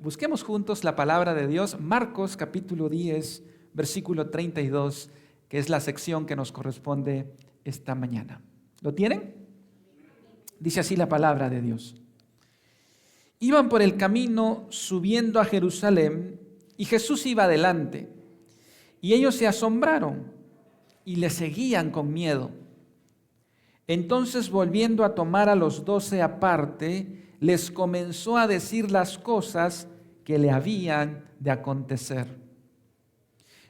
Busquemos juntos la palabra de Dios, Marcos capítulo 10, versículo 32, que es la sección que nos corresponde esta mañana. ¿Lo tienen? Dice así la palabra de Dios. Iban por el camino subiendo a Jerusalén y Jesús iba adelante. Y ellos se asombraron y le seguían con miedo. Entonces, volviendo a tomar a los 12 aparte, les comenzó a decir las cosas que le habían de acontecer.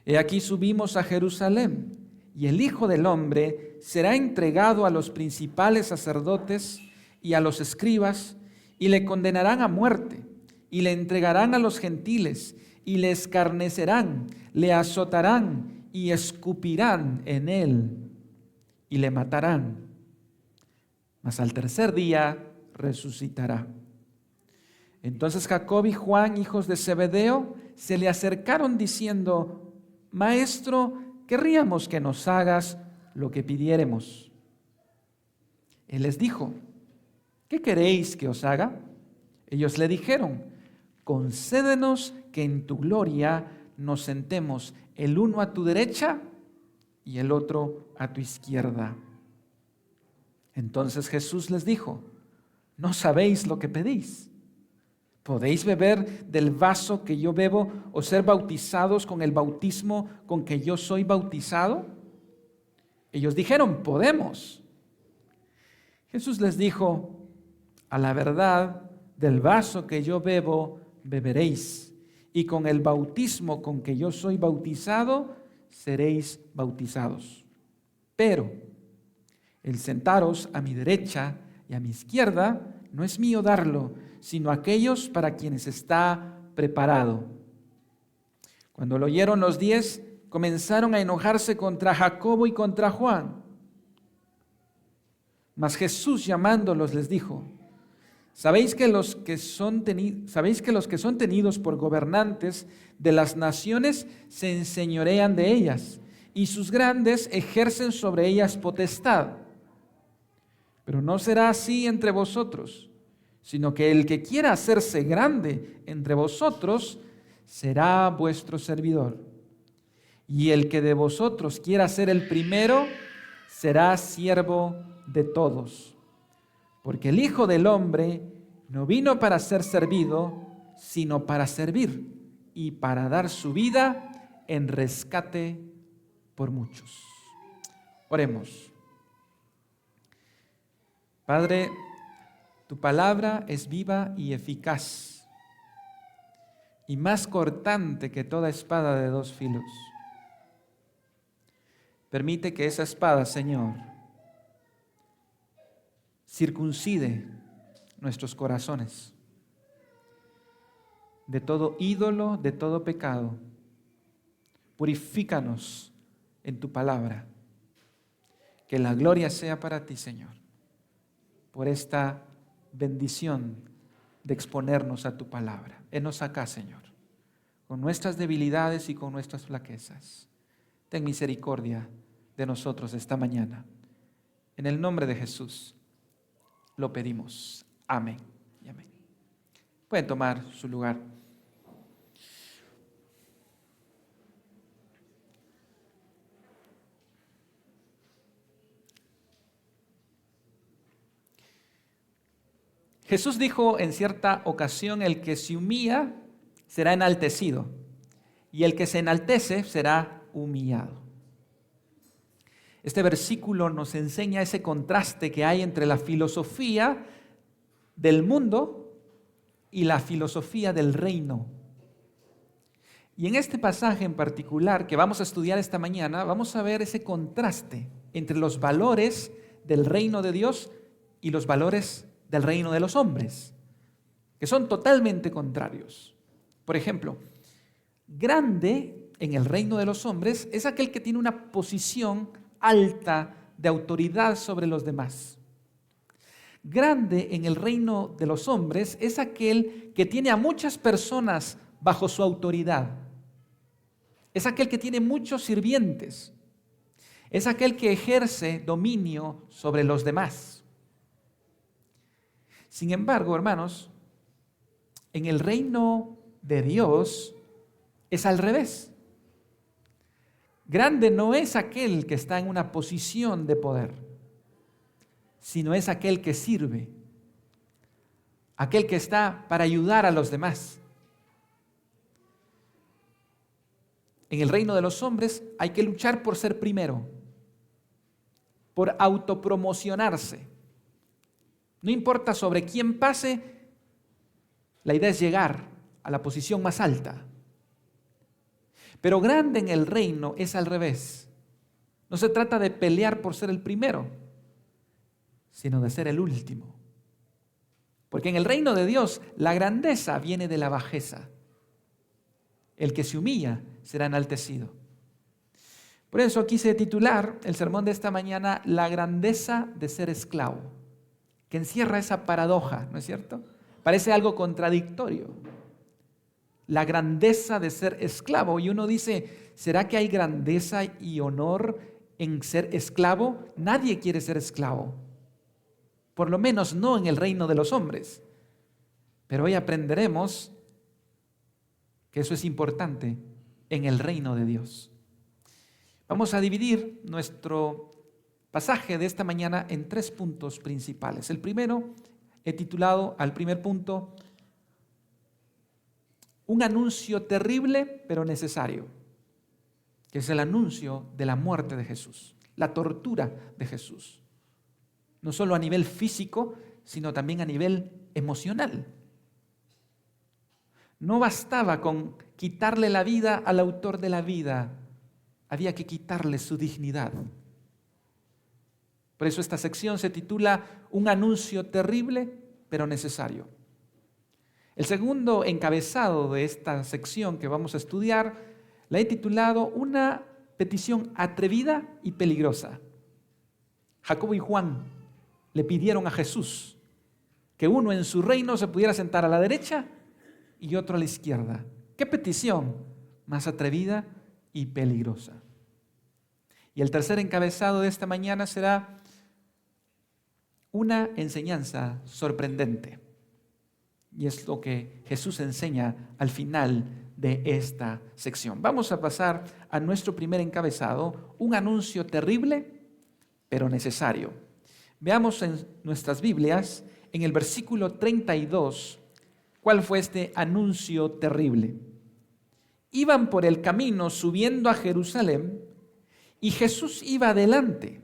He aquí subimos a Jerusalén, y el Hijo del Hombre será entregado a los principales sacerdotes y a los escribas, y le condenarán a muerte, y le entregarán a los gentiles, y le escarnecerán, le azotarán, y escupirán en él, y le matarán. Mas al tercer día resucitará. Entonces Jacob y Juan, hijos de Zebedeo, se le acercaron diciendo: Maestro, querríamos que nos hagas lo que pidiéremos. Él les dijo: ¿qué queréis que os haga? Ellos le dijeron: concédenos que en tu gloria nos sentemos, el uno a tu derecha y el otro a tu izquierda. Entonces Jesús les dijo: ¿no sabéis lo que pedís? ¿Podéis beber del vaso que yo bebo o ser bautizados con el bautismo con que yo soy bautizado? Ellos dijeron: podemos. Jesús les dijo: a la verdad, del vaso que yo bebo, beberéis, y con el bautismo con que yo soy bautizado, seréis bautizados. Pero el sentaros a mi derecha y a mi izquierda no es mío darlo, sino aquellos para quienes está preparado. Cuando lo oyeron los 10, comenzaron a enojarse contra Jacobo y contra Juan. Mas Jesús, llamándolos, les dijo: ¿sabéis que los que son tenidos por gobernantes de las naciones se enseñorean de ellas, y sus grandes ejercen sobre ellas potestad? Pero no será así entre vosotros, sino que el que quiera hacerse grande entre vosotros será vuestro servidor. Y el que de vosotros quiera ser el primero será siervo de todos. Porque el Hijo del Hombre no vino para ser servido, sino para servir y para dar su vida en rescate por muchos. Oremos. Padre, tu palabra es viva y eficaz, y más cortante que toda espada de 2 filos. Permite que esa espada, Señor, circuncide nuestros corazones de todo ídolo, de todo pecado. Purifícanos en tu palabra. Que la gloria sea para ti, Señor, por esta bendición de exponernos a tu palabra. Henos acá, Señor, con nuestras debilidades y con nuestras flaquezas. Ten misericordia de nosotros esta mañana. En el nombre de Jesús lo pedimos. Amén y amén. Pueden tomar su lugar. Jesús dijo en cierta ocasión: el que se humilla será enaltecido, y el que se enaltece será humillado. Este versículo nos enseña ese contraste que hay entre la filosofía del mundo y la filosofía del reino. Y en este pasaje en particular que vamos a estudiar esta mañana, vamos a ver ese contraste entre los valores del reino de Dios y los valores del reino de los hombres, que son totalmente contrarios. Por ejemplo, grande en el reino de los hombres es aquel que tiene una posición alta de autoridad sobre los demás. Grande en el reino de los hombres es aquel que tiene a muchas personas bajo su autoridad. Es aquel que tiene muchos sirvientes. Es aquel que ejerce dominio sobre los demás. Sin embargo, hermanos, en el reino de Dios es al revés. Grande no es aquel que está en una posición de poder, sino es aquel que sirve, aquel que está para ayudar a los demás. En el reino de los hombres hay que luchar por ser primero, por autopromocionarse. No importa sobre quién pase, la idea es llegar a la posición más alta. Pero grande en el reino es al revés. No se trata de pelear por ser el primero, sino de ser el último. Porque en el reino de Dios la grandeza viene de la bajeza. El que se humilla será enaltecido. Por eso quise titular el sermón de esta mañana La grandeza de ser esclavo, que encierra esa paradoja, ¿no es cierto? Parece algo contradictorio. La grandeza de ser esclavo. Y uno dice, ¿será que hay grandeza y honor en ser esclavo? Nadie quiere ser esclavo. Por lo menos no en el reino de los hombres. Pero hoy aprenderemos que eso es importante en el reino de Dios. Vamos a dividir nuestro pasaje de esta mañana en 3 puntos principales. El primero, he titulado al primer punto, un anuncio terrible pero necesario, que es el anuncio de la muerte de Jesús, la tortura de Jesús. No solo a nivel físico, sino también a nivel emocional. No bastaba con quitarle la vida al autor de la vida, había que quitarle su dignidad. Por eso esta sección se titula Un anuncio terrible pero necesario. El segundo encabezado de esta sección que vamos a estudiar la he titulado Una petición atrevida y peligrosa. Jacobo y Juan le pidieron a Jesús que uno en su reino se pudiera sentar a la derecha y otro a la izquierda. ¿Qué petición más atrevida y peligrosa? Y el tercer encabezado de esta mañana será una enseñanza sorprendente. Y es lo que Jesús enseña al final de esta sección. Vamos a pasar a nuestro primer encabezado, un anuncio terrible pero necesario. Veamos en nuestras Biblias, en el versículo 32, ¿cuál fue este anuncio terrible? Iban por el camino subiendo a Jerusalén y Jesús iba adelante.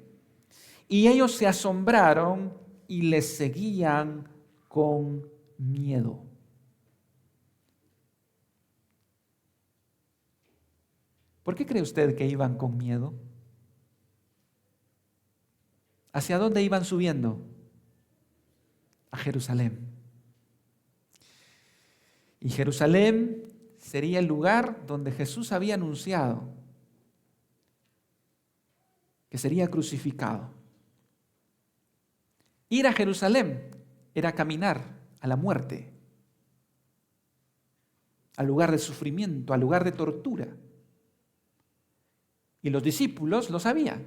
Y ellos se asombraron y les seguían con miedo. ¿Por qué cree usted que iban con miedo? ¿Hacia dónde iban subiendo? A Jerusalén. Y Jerusalén sería el lugar donde Jesús había anunciado que sería crucificado. Ir a Jerusalén era caminar a la muerte, al lugar de sufrimiento, al lugar de tortura. Y los discípulos lo sabían.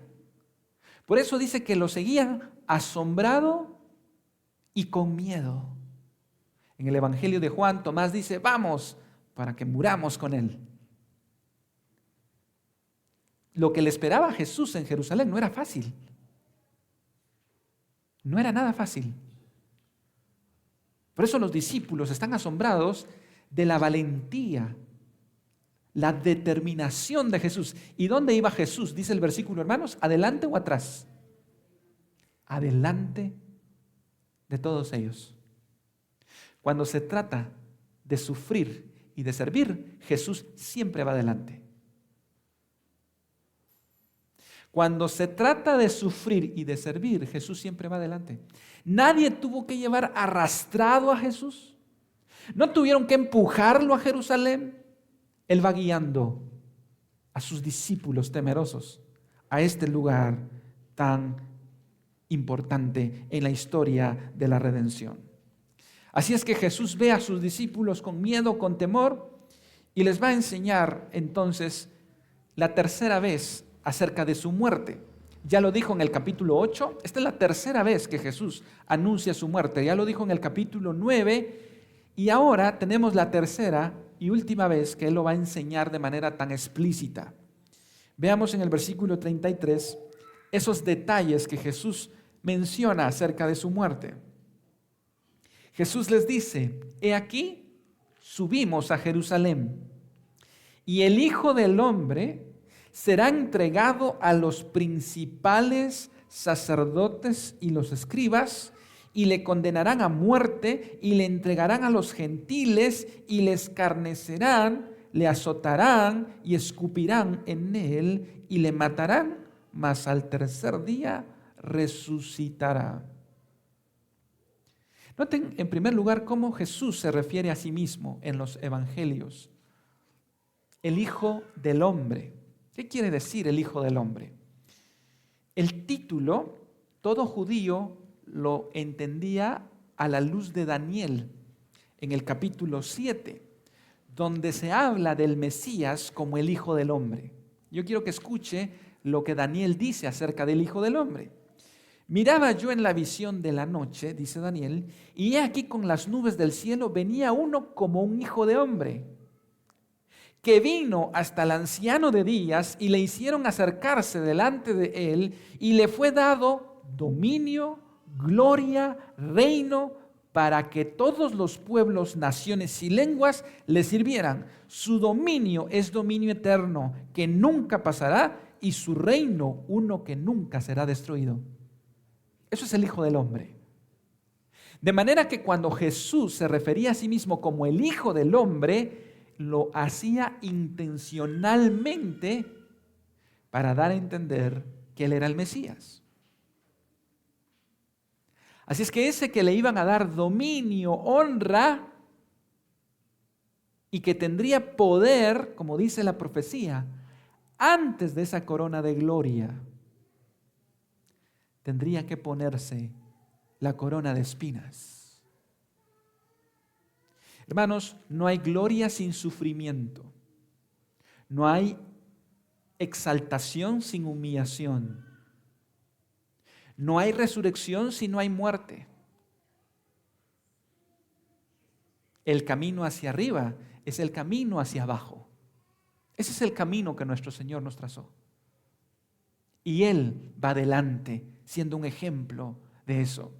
Por eso dice que lo seguían asombrado y con miedo. En el Evangelio de Juan, Tomás dice, vamos, para que muramos con él. Lo que le esperaba a Jesús en Jerusalén no era fácil. No era nada fácil. Por eso los discípulos están asombrados de la valentía, la determinación de Jesús. ¿Y dónde iba Jesús? Dice el versículo, hermanos, ¿adelante o atrás? Adelante de todos ellos. Cuando se trata de sufrir y de servir, Jesús siempre va adelante. Cuando se trata de sufrir y de servir, Jesús siempre va adelante. Nadie tuvo que llevar arrastrado a Jesús. No tuvieron que empujarlo a Jerusalén. Él va guiando a sus discípulos temerosos a este lugar tan importante en la historia de la redención. Así es que Jesús ve a sus discípulos con miedo, con temor, y les va a enseñar entonces la tercera vez acerca de su muerte. Ya lo dijo en el capítulo 8, esta es la tercera vez que Jesús anuncia su muerte. Ya lo dijo en el capítulo 9, y ahora tenemos la tercera y última vez que Él lo va a enseñar de manera tan explícita. Veamos en el versículo 33 esos detalles que Jesús menciona acerca de su muerte. Jesús les dice: he aquí, subimos a Jerusalén, y el Hijo del Hombre será entregado a los principales sacerdotes y los escribas, y le condenarán a muerte, y le entregarán a los gentiles, y le escarnecerán, le azotarán, y escupirán en él, y le matarán, mas al tercer día resucitará. Noten en primer lugar cómo Jesús se refiere a sí mismo en los evangelios. El Hijo del Hombre. ¿Qué quiere decir el Hijo del Hombre? El título, todo judío lo entendía a la luz de Daniel en el capítulo 7, donde se habla del Mesías como el Hijo del Hombre. Yo quiero que escuche lo que Daniel dice acerca del Hijo del Hombre. Miraba yo en la visión de la noche, dice Daniel, y he aquí con las nubes del cielo venía uno como un hijo de hombre, que vino hasta el anciano de días y le hicieron acercarse delante de él y le fue dado dominio, gloria, reino, para que todos los pueblos, naciones y lenguas le sirvieran. Su dominio es dominio eterno, que nunca pasará, y su reino uno que nunca será destruido. Eso es el Hijo del Hombre. De manera que cuando Jesús se refería a sí mismo como el Hijo del Hombre, lo hacía intencionalmente para dar a entender que Él era el Mesías. Así es que ese que le iban a dar dominio, honra, y que tendría poder, como dice la profecía, antes de esa corona de gloria, tendría que ponerse la corona de espinas. Hermanos, no hay gloria sin sufrimiento. No hay exaltación sin humillación. No hay resurrección si no hay muerte. El camino hacia arriba es el camino hacia abajo. Ese es el camino que nuestro Señor nos trazó. Y Él va adelante, siendo un ejemplo de eso.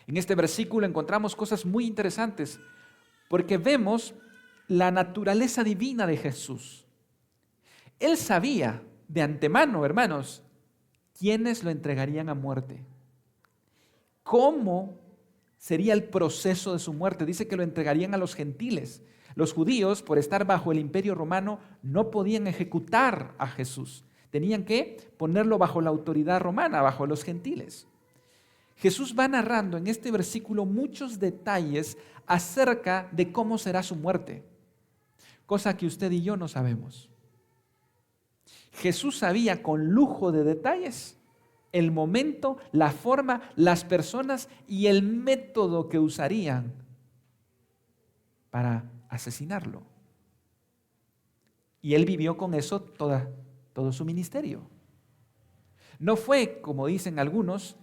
En este versículo encontramos cosas muy interesantes, porque vemos la naturaleza divina de Jesús. Él sabía de antemano, hermanos, quiénes lo entregarían a muerte. ¿Cómo sería el proceso de su muerte? Dice que lo entregarían a los gentiles. Los judíos, por estar bajo el imperio romano, no podían ejecutar a Jesús. Tenían que ponerlo bajo la autoridad romana, bajo los gentiles. Jesús va narrando en este versículo muchos detalles acerca de cómo será su muerte, cosa que usted y yo no sabemos. Jesús sabía con lujo de detalles el momento, la forma, las personas y el método que usarían para asesinarlo. Y Él vivió con eso todo su ministerio. No fue, como dicen algunos,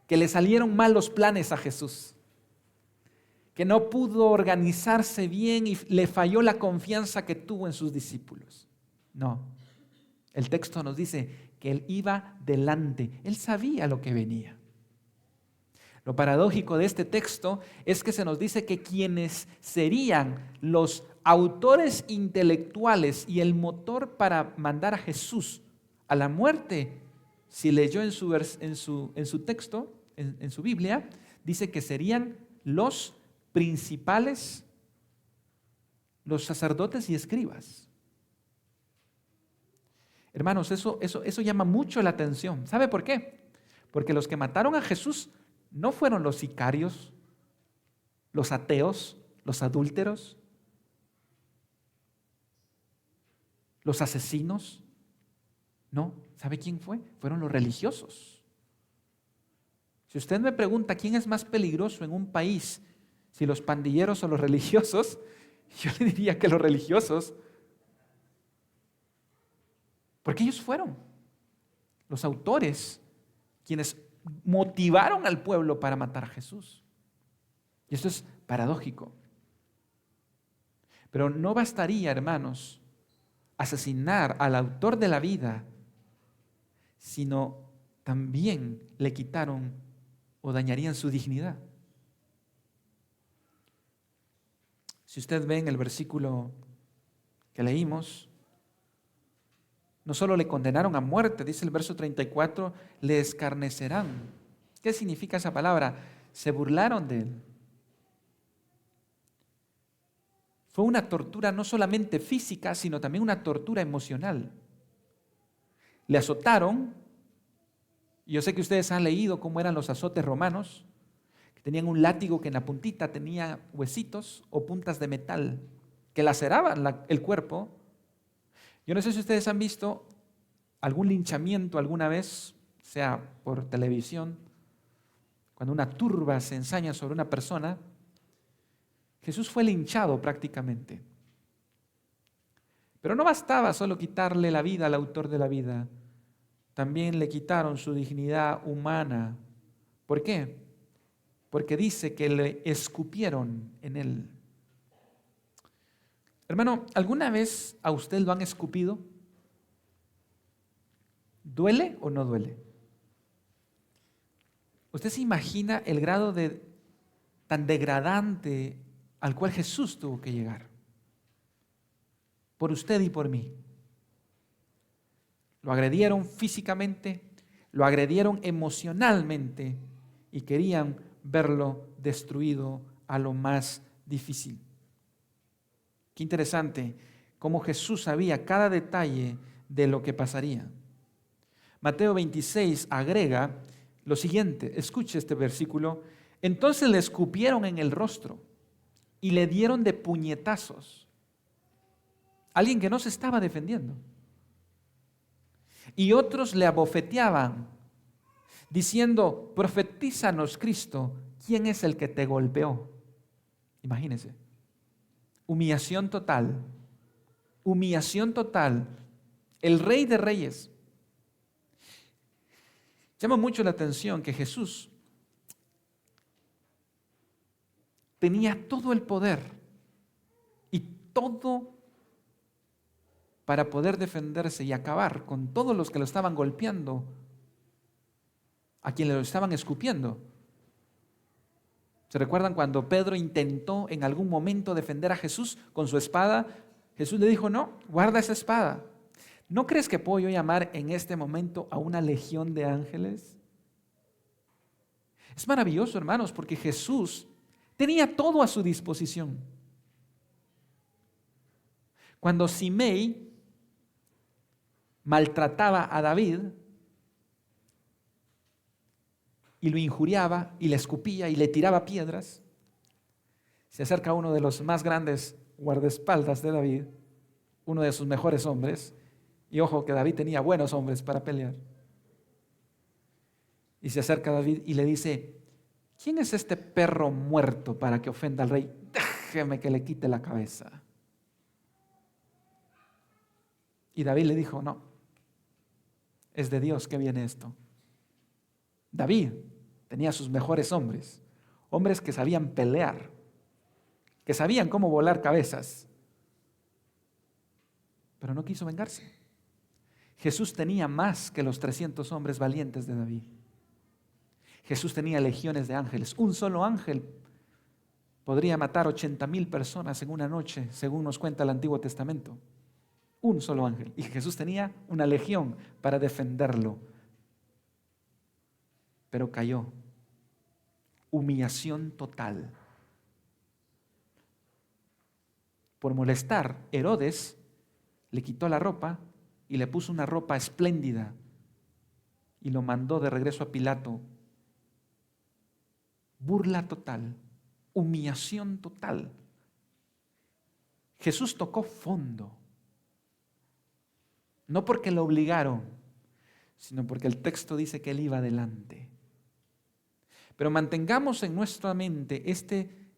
que le salieron mal los planes a Jesús, que no pudo organizarse bien y le falló la confianza que tuvo en sus discípulos. No, el texto nos dice que Él iba delante, Él sabía lo que venía. Lo paradójico de este texto es que se nos dice que quienes serían los autores intelectuales y el motor para mandar a Jesús a la muerte, si leyó en su texto, en su Biblia, dice que serían los principales, los sacerdotes y escribas. Hermanos, eso llama mucho la atención. ¿Sabe por qué? Porque los que mataron a Jesús no fueron los sicarios, los ateos, los adúlteros, los asesinos. No, ¿sabe quién fue? Fueron los religiosos. Si usted me pregunta quién es más peligroso en un país, si los pandilleros o los religiosos, yo le diría que los religiosos. Porque ellos fueron los autores quienes motivaron al pueblo para matar a Jesús. Y esto es paradójico. Pero no bastaría, hermanos, asesinar al autor de la vida, sino también le quitaron o dañarían su dignidad. Si usted ve en el versículo que leímos, no solo le condenaron a muerte, dice el verso 34, le escarnecerán. ¿Qué significa esa palabra? Se burlaron de él. Fue una tortura no solamente física, sino también una tortura emocional. Le azotaron, y yo sé que ustedes han leído cómo eran los azotes romanos, que tenían un látigo que en la puntita tenía huesitos o puntas de metal que laceraban el cuerpo. Yo no sé si ustedes han visto algún linchamiento alguna vez, sea por televisión, cuando una turba se ensaña sobre una persona. Jesús fue linchado prácticamente. Pero no bastaba solo quitarle la vida al autor de la vida, también le quitaron su dignidad humana. ¿Por qué? Porque dice que le escupieron en él. Hermano, ¿alguna vez a usted lo han escupido? ¿Duele o no duele? ¿Usted se imagina el grado tan degradante al cual Jesús tuvo que llegar? Por usted y por mí. Lo agredieron físicamente, lo agredieron emocionalmente y querían verlo destruido a lo más difícil. Qué interesante cómo Jesús sabía cada detalle de lo que pasaría. Mateo 26 agrega lo siguiente, escuche este versículo. Entonces le escupieron en el rostro y le dieron de puñetazos. Alguien que no se estaba defendiendo. Y otros le abofeteaban, diciendo, profetízanos, Cristo, ¿quién es el que te golpeó? Imagínense. Humillación total. Humillación total. El Rey de Reyes. Llama mucho la atención que Jesús tenía todo el poder y todo para poder defenderse y acabar con todos los que lo estaban golpeando, a quienes lo estaban escupiendo. ¿Se recuerdan cuando Pedro intentó en algún momento defender a Jesús con su espada? Jesús le dijo, no, guarda esa espada. ¿No crees que puedo yo llamar en este momento a una legión de ángeles? Es maravilloso, hermanos, porque Jesús tenía todo a su disposición. Cuando Simei maltrataba a David y lo injuriaba y le escupía y le tiraba piedras, se acerca uno de los más grandes guardaespaldas de David, uno de sus mejores hombres, y ojo que David tenía buenos hombres para pelear, y se acerca a David y le dice, ¿quién es este perro muerto para que ofenda al rey? Déjeme que le quite la cabeza. Y David le dijo, no, es de Dios que viene esto. David tenía sus mejores hombres, hombres que sabían pelear, que sabían cómo volar cabezas, pero no quiso vengarse. Jesús tenía más que los 300 hombres valientes de David. Jesús tenía legiones de ángeles. Un solo ángel podría matar 80,000 personas en una noche, según nos cuenta el Antiguo Testamento. Un solo ángel. Y Jesús tenía una legión para defenderlo. Pero cayó. Humillación total. Por molestar, Herodes le quitó la ropa y le puso una ropa espléndida y lo mandó de regreso a Pilato. Burla total, humillación total. Jesús tocó fondo, no porque lo obligaron, sino porque el texto dice que Él iba adelante. Pero mantengamos en nuestra mente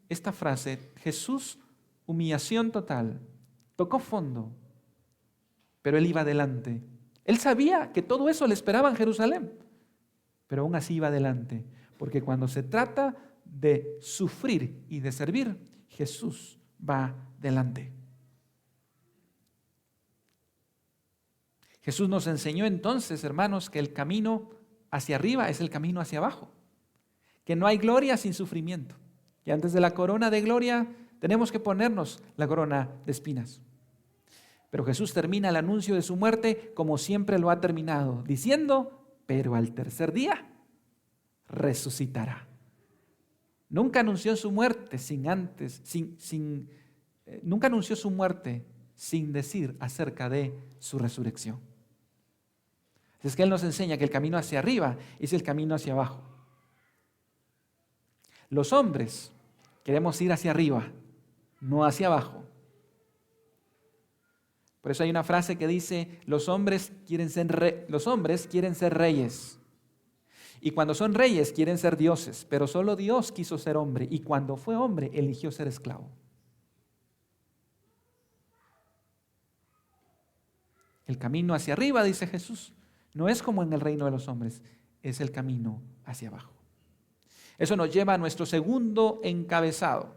esta frase, Jesús, humillación total, tocó fondo, pero Él iba adelante. Él sabía que todo eso le esperaba en Jerusalén, pero aún así iba adelante. Porque cuando se trata de sufrir y de servir, Jesús va delante. Jesús nos enseñó entonces, hermanos, que el camino hacia arriba es el camino hacia abajo, que no hay gloria sin sufrimiento, que antes de la corona de gloria tenemos que ponernos la corona de espinas. Pero Jesús termina el anuncio de su muerte como siempre lo ha terminado, diciendo, pero al tercer día resucitará. Nunca anunció su muerte nunca anunció su muerte sin decir acerca de su resurrección. Es que Él nos enseña que el camino hacia arriba es el camino hacia abajo. Los hombres queremos ir hacia arriba, no hacia abajo. Por eso hay una frase que dice, los hombres quieren ser reyes. Y cuando son reyes quieren ser dioses, pero solo Dios quiso ser hombre. Y cuando fue hombre eligió ser esclavo. El camino hacia arriba, dice Jesús, no es como en el reino de los hombres, es el camino hacia abajo. Eso nos lleva a nuestro segundo encabezado,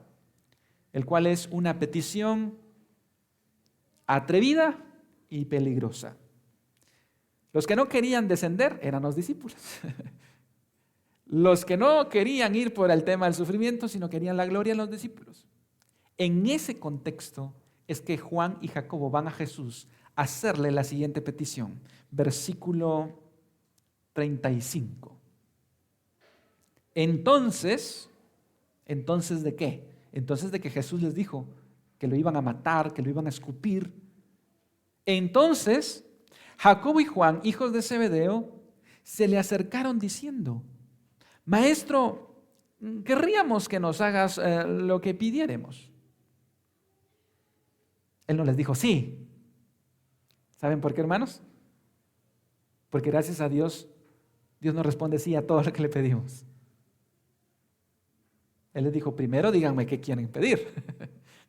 el cual es una petición atrevida y peligrosa. Los que no querían descender eran los discípulos. Los que no querían ir por el tema del sufrimiento, sino querían la gloria, los discípulos. En ese contexto es que Juan y Jacobo van a Jesús a hacerle la siguiente petición. Versículo 35. Entonces ¿de qué? Entonces de que Jesús les dijo que lo iban a matar, que lo iban a escupir. Entonces, Jacobo y Juan, hijos de Zebedeo, se le acercaron diciendo, Maestro, querríamos que nos hagas lo que pidiéremos. Él no les dijo sí. ¿Saben por qué, hermanos? Porque gracias a Dios, Dios nos responde sí a todo lo que le pedimos. Él les dijo, primero díganme qué quieren pedir.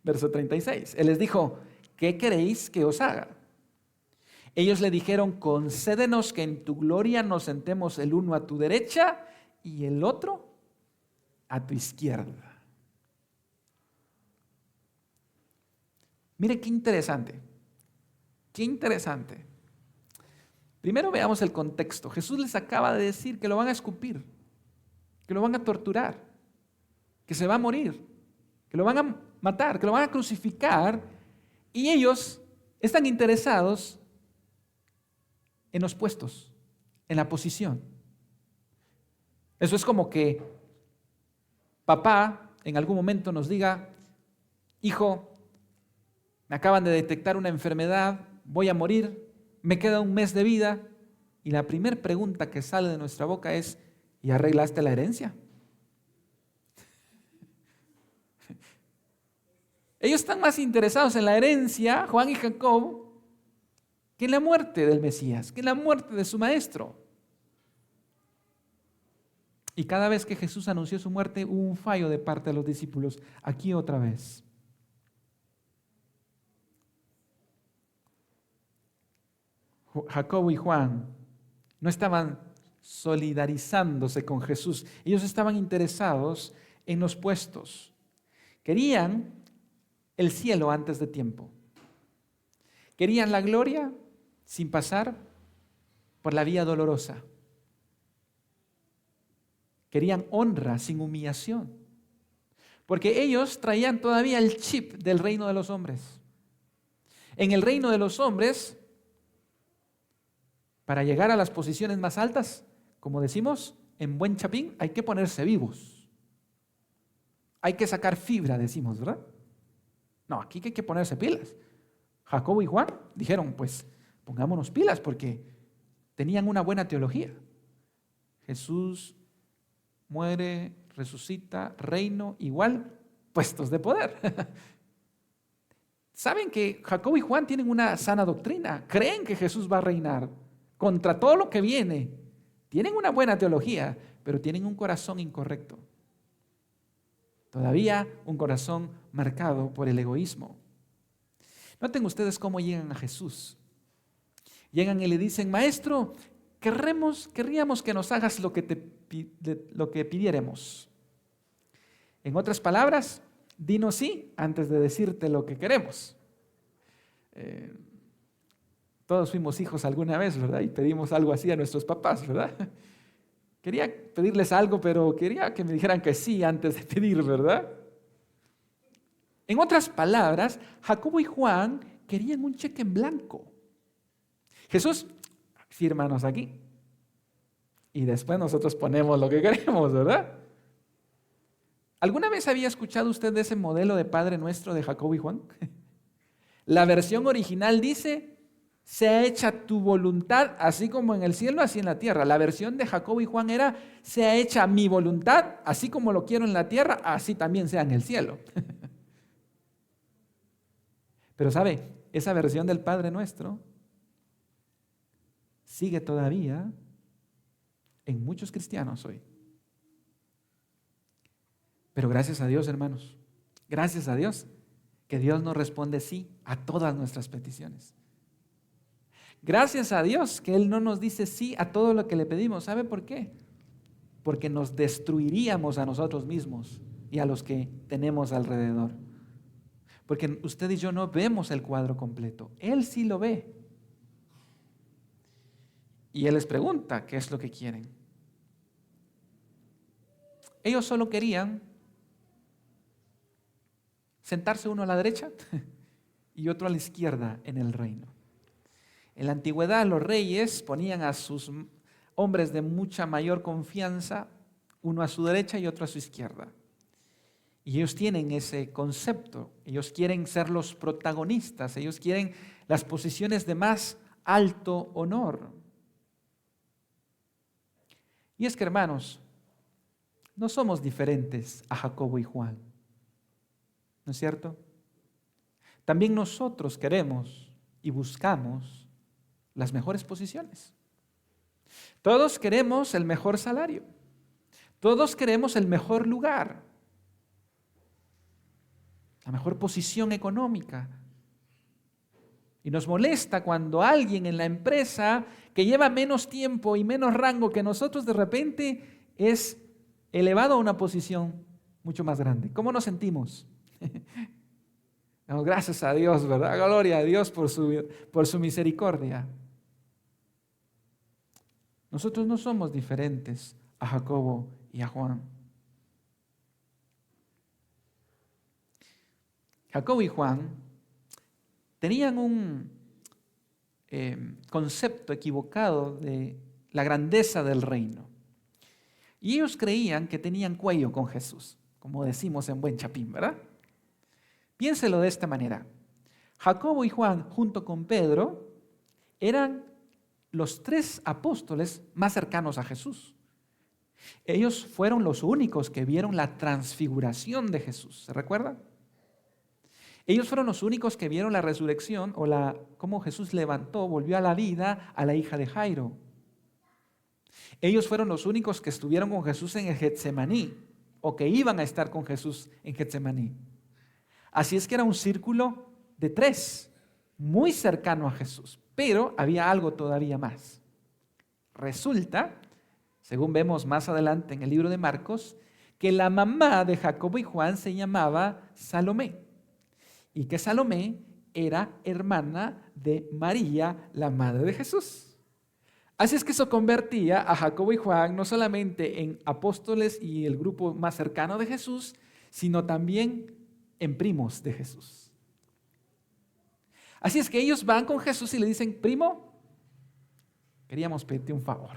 Verso 36. Él les dijo, ¿qué queréis que os haga? Ellos le dijeron, concédenos que en tu gloria nos sentemos el uno a tu derecha y el otro a tu izquierda. Mire qué interesante. Qué interesante. Primero veamos el contexto. Jesús les acaba de decir que lo van a escupir, que lo van a torturar, que se va a morir, que lo van a matar, que lo van a crucificar, y ellos están interesados en los puestos, en la posición. Eso es como que papá en algún momento nos diga, hijo, me acaban de detectar una enfermedad, voy a morir, me queda un mes de vida, y la primera pregunta que sale de nuestra boca es, ¿y arreglaste la herencia? Ellos están más interesados en la herencia, Juan y Jacob, que en la muerte del Mesías, que en la muerte de su maestro. Y cada vez que Jesús anunció su muerte, hubo un fallo de parte de los discípulos. Aquí otra vez. Jacobo y Juan no estaban solidarizándose con Jesús. Ellos estaban interesados en los puestos. Querían el cielo antes de tiempo. Querían la gloria sin pasar por la vía dolorosa. Querían honra sin humillación. Porque ellos traían todavía el chip del reino de los hombres. En el reino de los hombres, para llegar a las posiciones más altas, como decimos, en buen chapín, hay que ponerse vivos. Hay que sacar fibra, decimos, ¿verdad? No, aquí hay que ponerse pilas. Jacobo y Juan dijeron, pues pongámonos pilas porque tenían una buena teología. Jesús muere, resucita, reino, igual, puestos de poder. Saben que Jacobo y Juan tienen una sana doctrina, creen que Jesús va a reinar contra todo lo que viene. Tienen una buena teología, pero tienen un corazón incorrecto. Todavía un corazón marcado por el egoísmo. Noten ustedes cómo llegan a Jesús. Llegan y le dicen, Maestro, querríamos que nos hagas lo que pidiéremos. En otras palabras, dinos sí antes de decirte lo que queremos. Todos fuimos hijos alguna vez, ¿verdad? Y pedimos algo así a nuestros papás, ¿verdad? Quería pedirles algo, pero quería que me dijeran que sí antes de pedir, ¿verdad? En otras palabras, Jacobo y Juan querían un cheque en blanco. Jesús, fírmanos aquí. Y después nosotros ponemos lo que queremos, ¿verdad? ¿Alguna vez había escuchado usted de ese modelo de Padre Nuestro de Jacobo y Juan? La versión original dice, sea hecha tu voluntad, así como en el cielo, así en la tierra. La versión de Jacobo y Juan era, sea hecha mi voluntad, así como lo quiero en la tierra, así también sea en el cielo. Pero ¿sabe? Esa versión del Padre Nuestro sigue todavía en muchos cristianos hoy. Pero gracias a Dios, hermanos, gracias a Dios, que Dios nos responde sí a todas nuestras peticiones. Gracias a Dios que Él no nos dice sí a todo lo que le pedimos. ¿Sabe por qué? Porque nos destruiríamos a nosotros mismos y a los que tenemos alrededor. Porque usted y yo no vemos el cuadro completo. Él sí lo ve. Y Él les pregunta qué es lo que quieren. Ellos solo querían sentarse uno a la derecha y otro a la izquierda en el reino. En la antigüedad los reyes ponían a sus hombres de mucha mayor confianza, uno a su derecha y otro a su izquierda. Y ellos tienen ese concepto, ellos quieren ser los protagonistas, ellos quieren las posiciones de más alto honor. Y es que, hermanos, no somos diferentes a Jacobo y Juan, ¿no es cierto? También nosotros queremos y buscamos las mejores posiciones. Todos queremos el mejor salario. Todos queremos el mejor lugar, la mejor posición económica. Y nos molesta cuando alguien en la empresa que lleva menos tiempo y menos rango que nosotros de repente es elevado a una posición mucho más grande. ¿Cómo nos sentimos? Damos gracias a Dios, ¿verdad? Gloria a Dios por su misericordia. Nosotros no somos diferentes a Jacobo y a Juan. Jacobo y Juan tenían un concepto equivocado de la grandeza del reino. Y ellos creían que tenían cuello con Jesús, como decimos en buen chapín, ¿verdad? Piénselo de esta manera. Jacobo y Juan, junto con Pedro, eran los 3 apóstoles más cercanos a Jesús. Ellos fueron los únicos que vieron la transfiguración de Jesús, ¿se recuerda? Ellos fueron los únicos que vieron la resurrección o cómo Jesús levantó, volvió a la vida a la hija de Jairo. Ellos fueron los únicos que estuvieron con Jesús en el Getsemaní o que iban a estar con Jesús en Getsemaní. Así es que era un círculo de 3, muy cercano a Jesús. Pero había algo todavía más. Resulta, según vemos más adelante en el libro de Marcos, que la mamá de Jacobo y Juan se llamaba Salomé. Y que Salomé era hermana de María, la madre de Jesús. Así es que eso convertía a Jacobo y Juan no solamente en apóstoles y el grupo más cercano de Jesús, sino también en primos de Jesús. Así es que ellos van con Jesús y le dicen, primo, queríamos pedirte un favor.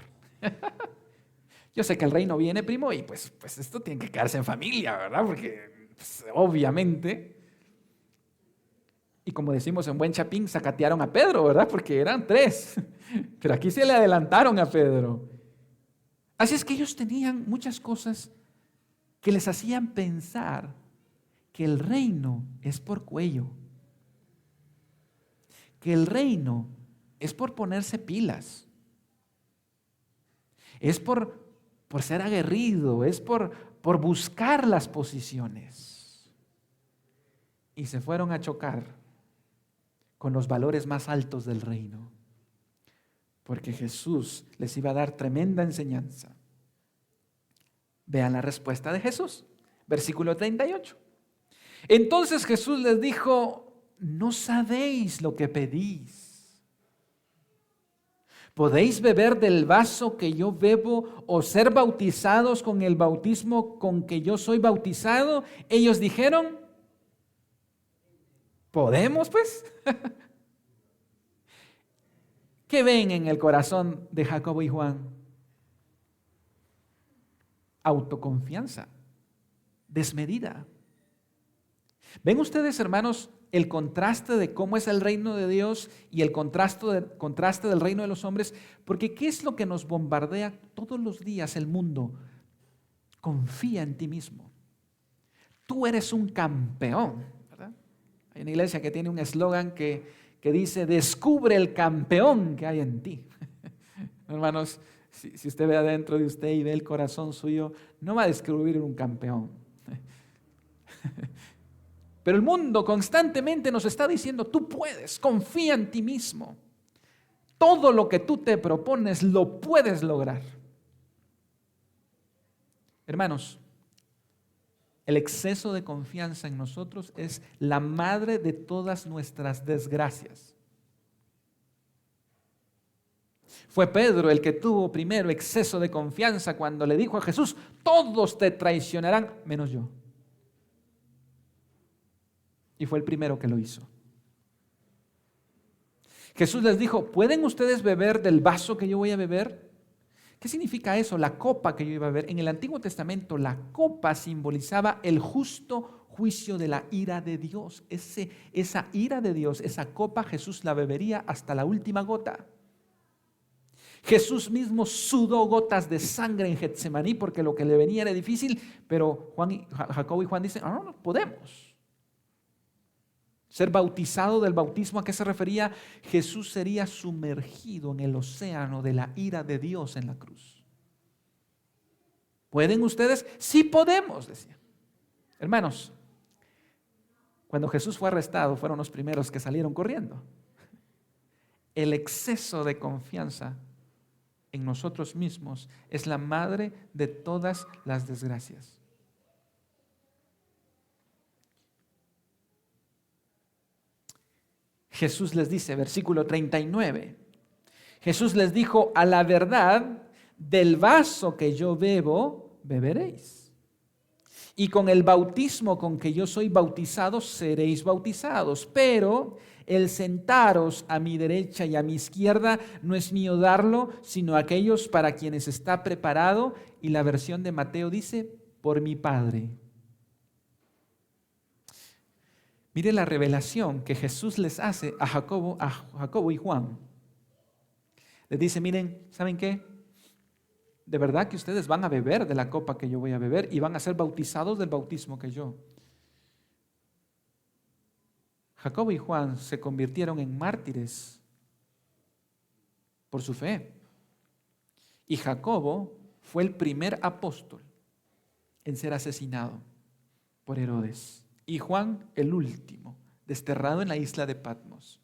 Yo sé que el reino viene, primo, y pues esto tiene que quedarse en familia, ¿verdad? Porque obviamente, y como decimos en buen chapín, sacatearon a Pedro, ¿verdad? Porque eran 3, pero aquí se le adelantaron a Pedro. Así es que ellos tenían muchas cosas que les hacían pensar que el reino es por cuello, que el reino es por ponerse pilas, es por ser aguerrido, es por buscar las posiciones. Y se fueron a chocar con los valores más altos del reino, porque Jesús les iba a dar tremenda enseñanza. Vean la respuesta de Jesús, versículo 38. Entonces Jesús les dijo, no sabéis lo que pedís. ¿podéis beber del vaso que yo bebo o ser bautizados con el bautismo con que yo soy bautizado? Ellos dijeron, ¿podemos pues? ¿Qué ven en el corazón de Jacobo y Juan? Autoconfianza, desmedida. ¿Ven ustedes, hermanos, el contraste de cómo es el reino de Dios y el contraste del reino de los hombres? Porque ¿qué es lo que nos bombardea todos los días el mundo? Confía en ti mismo. Tú eres un campeón, ¿verdad? Hay una iglesia que tiene un eslogan que dice, descubre el campeón que hay en ti. Hermanos, si usted ve adentro de usted y ve el corazón suyo, no va a descubrir un campeón. Pero el mundo constantemente nos está diciendo, tú puedes, confía en ti mismo. Todo lo que tú te propones lo puedes lograr. Hermanos, el exceso de confianza en nosotros es la madre de todas nuestras desgracias. Fue Pedro el que tuvo primero exceso de confianza cuando le dijo a Jesús, todos te traicionarán menos yo. Y fue el primero que lo hizo. Jesús les dijo, ¿pueden ustedes beber del vaso que yo voy a beber? ¿Qué significa eso? La copa que yo iba a beber. En el Antiguo Testamento la copa simbolizaba el justo juicio de la ira de Dios. Esa ira de Dios, esa copa Jesús la bebería hasta la última gota. Jesús mismo sudó gotas de sangre en Getsemaní porque lo que le venía era difícil, pero Jacobo y Juan dicen, no podemos. Ser bautizado del bautismo, ¿a qué se refería? Jesús sería sumergido en el océano de la ira de Dios en la cruz. ¿Pueden ustedes? Sí podemos, decía. Hermanos, cuando Jesús fue arrestado, fueron los primeros que salieron corriendo. El exceso de confianza en nosotros mismos es la madre de todas las desgracias. Jesús les dice, versículo 39, Jesús les dijo, a la verdad, del vaso que yo bebo, beberéis. Y con el bautismo con que yo soy bautizado, seréis bautizados. Pero el sentaros a mi derecha y a mi izquierda no es mío darlo, sino aquellos para quienes está preparado. Y la versión de Mateo dice, por mi Padre. Mire la revelación que Jesús les hace a Jacobo y Juan. Les dice, miren, ¿saben qué? De verdad que ustedes van a beber de la copa que yo voy a beber y van a ser bautizados del bautismo que yo. Jacobo y Juan se convirtieron en mártires por su fe. Y Jacobo fue el primer apóstol en ser asesinado por Herodes. Y Juan el último, desterrado en la isla de Patmos.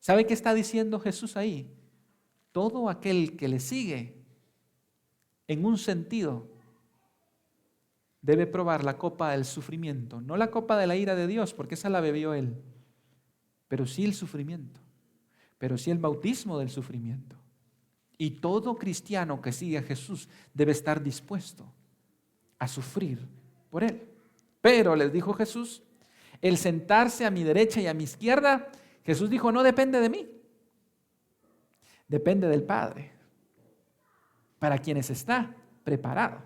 ¿Sabe qué está diciendo Jesús ahí? Todo aquel que le sigue, en un sentido, debe probar la copa del sufrimiento. No la copa de la ira de Dios, porque esa la bebió él. Pero sí el sufrimiento. Pero sí el bautismo del sufrimiento. Y todo cristiano que sigue a Jesús debe estar dispuesto a sufrir por él. Pero les dijo Jesús, el sentarse a mi derecha y a mi izquierda, Jesús dijo, no depende de mí. Depende del Padre, para quienes está preparado.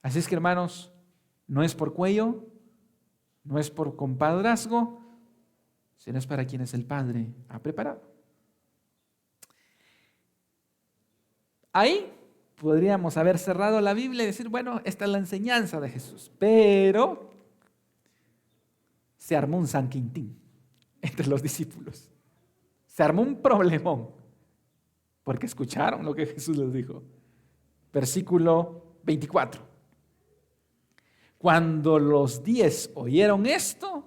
Así es que, hermanos, no es por cuello, no es por compadrazgo, sino es para quienes el Padre ha preparado. Ahí podríamos haber cerrado la Biblia y decir, bueno, esta es la enseñanza de Jesús, pero se armó un San Quintín entre los discípulos. Se armó un problemón, porque escucharon lo que Jesús les dijo. Versículo 24. Cuando los 10 oyeron esto,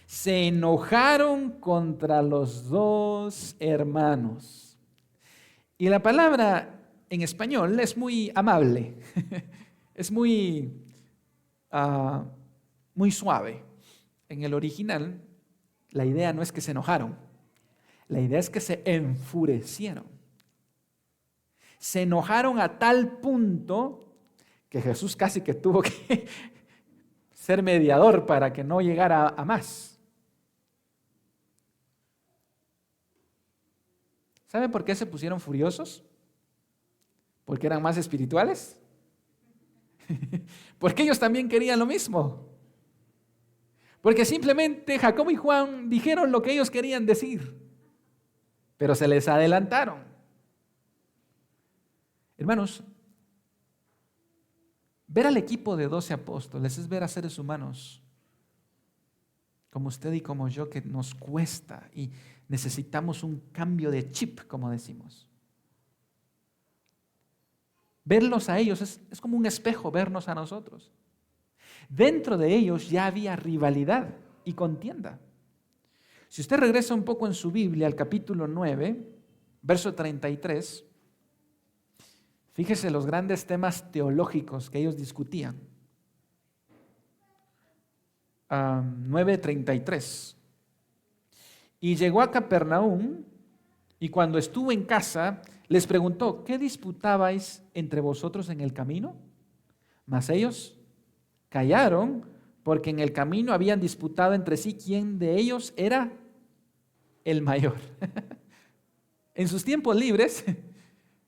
se enojaron contra los dos hermanos. Y la palabra en español es muy amable, es muy suave. En el original, La idea no es que se enojaron, la idea es que se enfurecieron. Se enojaron a tal punto que Jesús casi que tuvo que ser mediador para que no llegara a más. ¿Saben por qué se pusieron furiosos? ¿Porque eran más espirituales? Porque ellos también querían lo mismo. Porque simplemente Jacobo y Juan dijeron lo que ellos querían decir, pero se les adelantaron. Hermanos, ver al equipo de 12 apóstoles es ver a seres humanos como usted y como yo, que nos cuesta y necesitamos un cambio de chip, como decimos. Verlos a ellos es como un espejo, vernos a nosotros. Dentro de ellos ya había rivalidad y contienda. Si usted regresa un poco en su Biblia al capítulo 9, verso 33, fíjese los grandes temas teológicos que ellos discutían. 9:33. Y llegó a Capernaum, y cuando estuvo en casa, les preguntó: ¿qué disputabais entre vosotros en el camino? Mas ellos callaron, porque en el camino habían disputado entre sí quién de ellos era el mayor. En sus tiempos libres,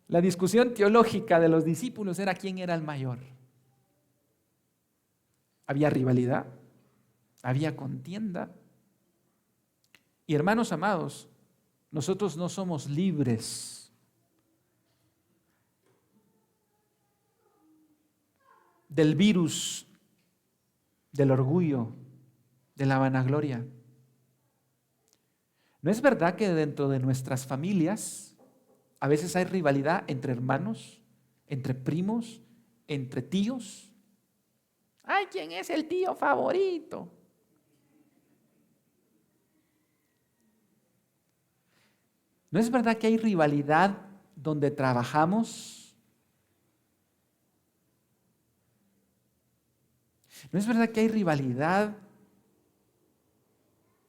la discusión teológica de los discípulos era quién era el mayor. Había rivalidad, había contienda. Y hermanos amados, nosotros no somos libres del virus, del orgullo, de la vanagloria. ¿No es verdad que dentro de nuestras familias a veces hay rivalidad entre hermanos, entre primos, entre tíos? ¡Ay, quién es el tío favorito! ¿No es verdad que hay rivalidad donde trabajamos? ¿No es verdad que hay rivalidad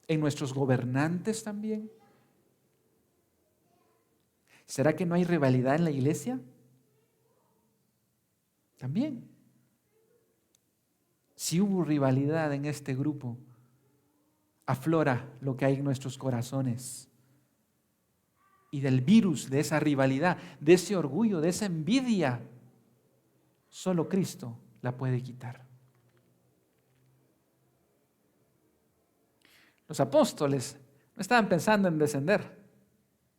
en nuestros gobernantes también? ¿Será que no hay rivalidad en la iglesia? También. Si hubo rivalidad en este grupo, aflora lo que hay en nuestros corazones. Y del virus de esa rivalidad, de ese orgullo, de esa envidia, solo Cristo la puede quitar. Los apóstoles no estaban pensando en descender,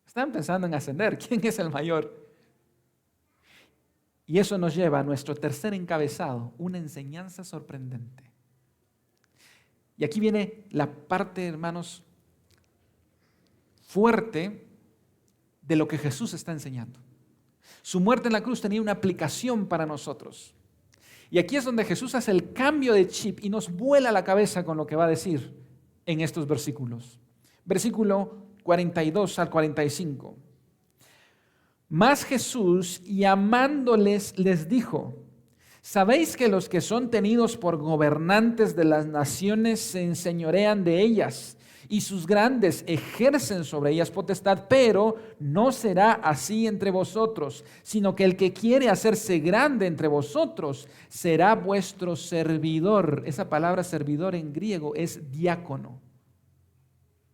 estaban pensando en ascender. ¿Quién es el mayor? Y eso nos lleva a nuestro tercer encabezado, una enseñanza sorprendente. Y aquí viene la parte, hermanos, fuerte de lo que Jesús está enseñando. Su muerte en la cruz tenía una aplicación para nosotros. Y aquí es donde Jesús hace el cambio de chip y nos vuela la cabeza con lo que va a decir en estos versículos. Versículo 42 al 45. Mas Jesús, llamándoles, les dijo: ¿sabéis que los que son tenidos por gobernantes de las naciones se enseñorean de ellas, y sus grandes ejercen sobre ellas potestad? Pero no será así entre vosotros, sino que el que quiere hacerse grande entre vosotros será vuestro servidor. Esa palabra servidor en griego es diácono.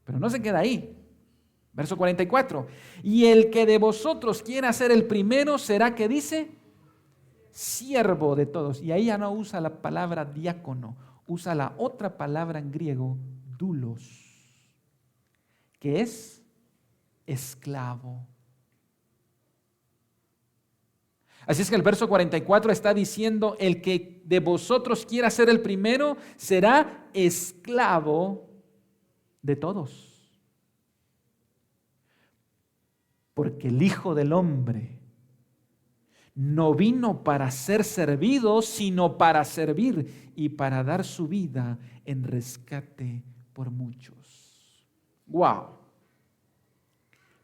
Pero no se queda ahí. Verso 44. Y el que de vosotros quiera ser el primero será, ¿qué dice? Siervo de todos. Y ahí ya no usa la palabra diácono, usa la otra palabra en griego, doulos, que es esclavo. Así es que el verso 44 está diciendo: el que de vosotros quiera ser el primero será esclavo de todos. Porque el Hijo del Hombre no vino para ser servido, sino para servir y para dar su vida en rescate por muchos. ¡Wow!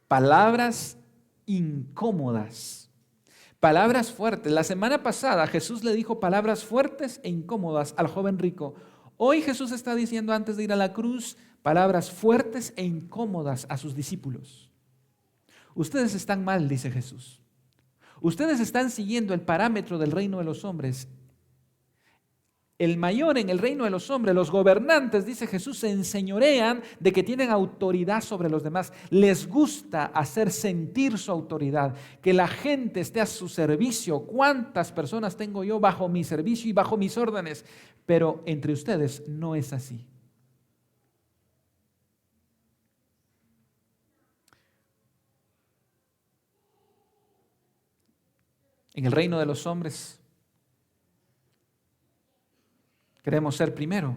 Palabras incómodas, palabras fuertes. La semana pasada Jesús le dijo palabras fuertes e incómodas al joven rico. Hoy Jesús está diciendo antes de ir a la cruz palabras fuertes e incómodas a sus discípulos. Ustedes están mal, dice Jesús. Ustedes están siguiendo el parámetro del reino de los hombres. El mayor en el reino de los hombres, los gobernantes, dice Jesús, se enseñorean de que tienen autoridad sobre los demás. Les gusta hacer sentir su autoridad, que la gente esté a su servicio. ¿Cuántas personas tengo yo bajo mi servicio y bajo mis órdenes? Pero entre ustedes no es así. En el reino de los hombres queremos ser primero,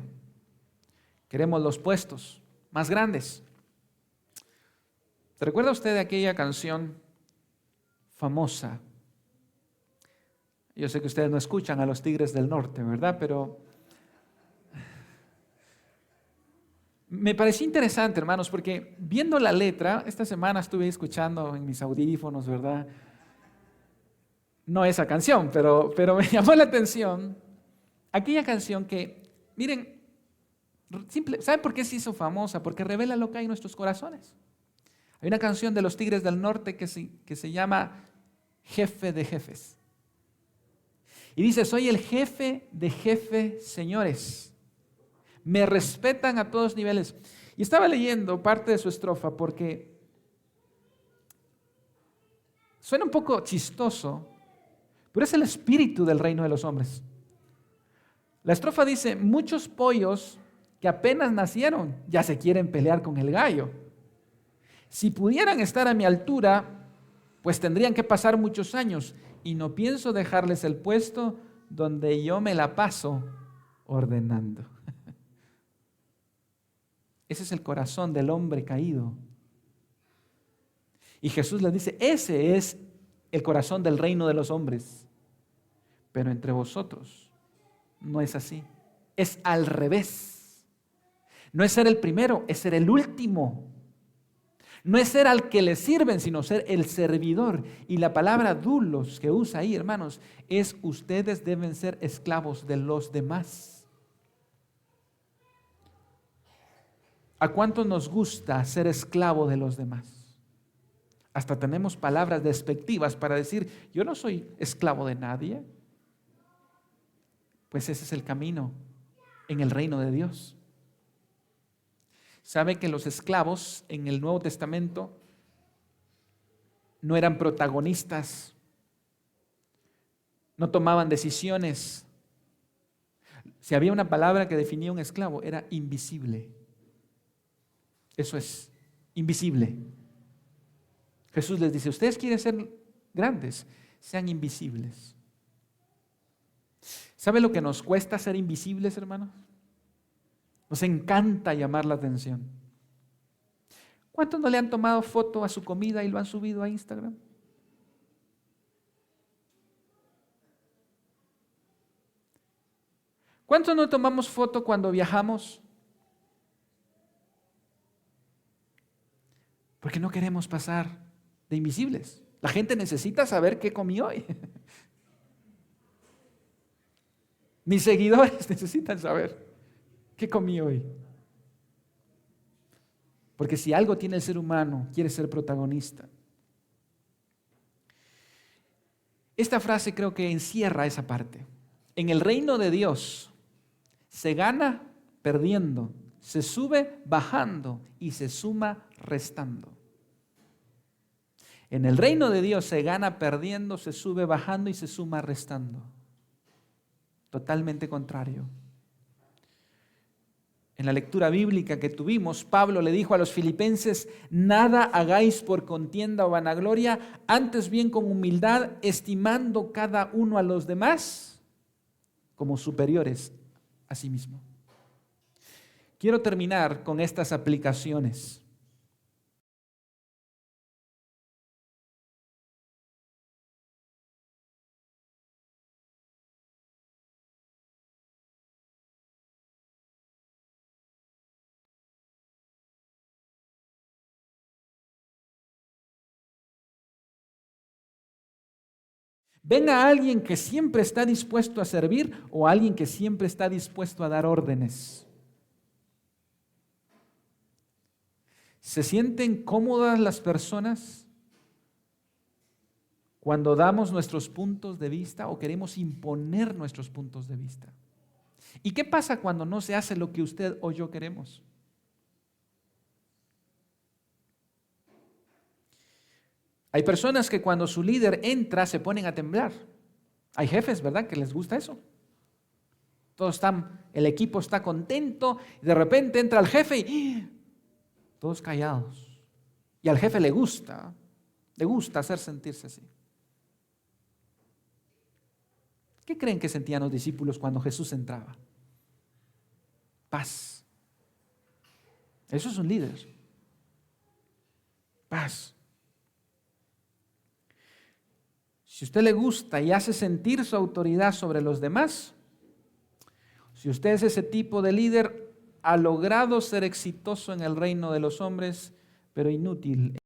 queremos los puestos más grandes. ¿Se recuerda usted de aquella canción famosa? Yo sé que ustedes no escuchan a los Tigres del Norte, ¿verdad? Pero me pareció interesante, hermanos, porque viendo la letra, esta semana estuve escuchando en mis audífonos, ¿verdad? No esa canción, pero me llamó la atención aquella canción que, miren, ¿saben por qué se hizo famosa? Porque revela lo que hay en nuestros corazones. Hay una canción de los Tigres del Norte que se llama Jefe de Jefes. Y dice, soy el jefe de jefes, señores. Me respetan a todos niveles. Y estaba leyendo parte de su estrofa porque suena un poco chistoso, pero es el espíritu del reino de los hombres. La estrofa dice, muchos pollos que apenas nacieron ya se quieren pelear con el gallo. Si pudieran estar a mi altura, pues tendrían que pasar muchos años y no pienso dejarles el puesto donde yo me la paso ordenando. Ese es el corazón del hombre caído. Y Jesús les dice, ese es el corazón del reino de los hombres. Pero entre vosotros no es así. Es al revés. No es ser el primero, es ser el último. No es ser al que le sirven, sino ser el servidor. Y la palabra doulos que usa ahí, hermanos, es ustedes deben ser esclavos de los demás. ¿A cuánto nos gusta ser esclavo de los demás? Hasta tenemos palabras despectivas para decir, yo no soy esclavo de nadie. Pues ese es el camino en el reino de Dios. ¿Sabe que los esclavos en el Nuevo Testamento no eran protagonistas? No tomaban decisiones. Si había una palabra que definía un esclavo, era invisible. Eso es, invisible. Jesús les dice, ustedes quieren ser grandes, sean invisibles. ¿Sabe lo que nos cuesta ser invisibles, hermanos? Nos encanta llamar la atención. ¿Cuántos no le han tomado foto a su comida y lo han subido a Instagram? ¿Cuántos no tomamos foto cuando viajamos? Porque no queremos pasar de invisibles. La gente necesita saber qué comí hoy. Mis seguidores necesitan saber qué comí hoy. Porque si algo tiene el ser humano, quiere ser protagonista. Esta frase creo que encierra esa parte. En el reino de Dios se gana perdiendo, se sube bajando y se suma restando. En el reino de Dios se gana perdiendo, se sube bajando y se suma restando. Totalmente contrario. En la lectura bíblica que tuvimos, Pablo le dijo a los filipenses, nada hagáis por contienda o vanagloria, antes bien con humildad, estimando cada uno a los demás como superiores a sí mismo. Quiero terminar con estas aplicaciones. ¿Ven a alguien que siempre está dispuesto a servir o a alguien que siempre está dispuesto a dar órdenes? ¿Se sienten cómodas las personas cuando damos nuestros puntos de vista o queremos imponer nuestros puntos de vista? ¿Y qué pasa cuando no se hace lo que usted o yo queremos? Hay personas que cuando su líder entra se ponen a temblar. Hay jefes, ¿verdad?, que les gusta eso. El equipo está contento y de repente entra el jefe y todos callados. Y al jefe le gusta hacer sentirse así. ¿Qué creen que sentían los discípulos cuando Jesús entraba? Paz. Eso es un líder. Paz. Si a usted le gusta y hace sentir su autoridad sobre los demás, si usted es ese tipo de líder, ha logrado ser exitoso en el reino de los hombres, pero inútil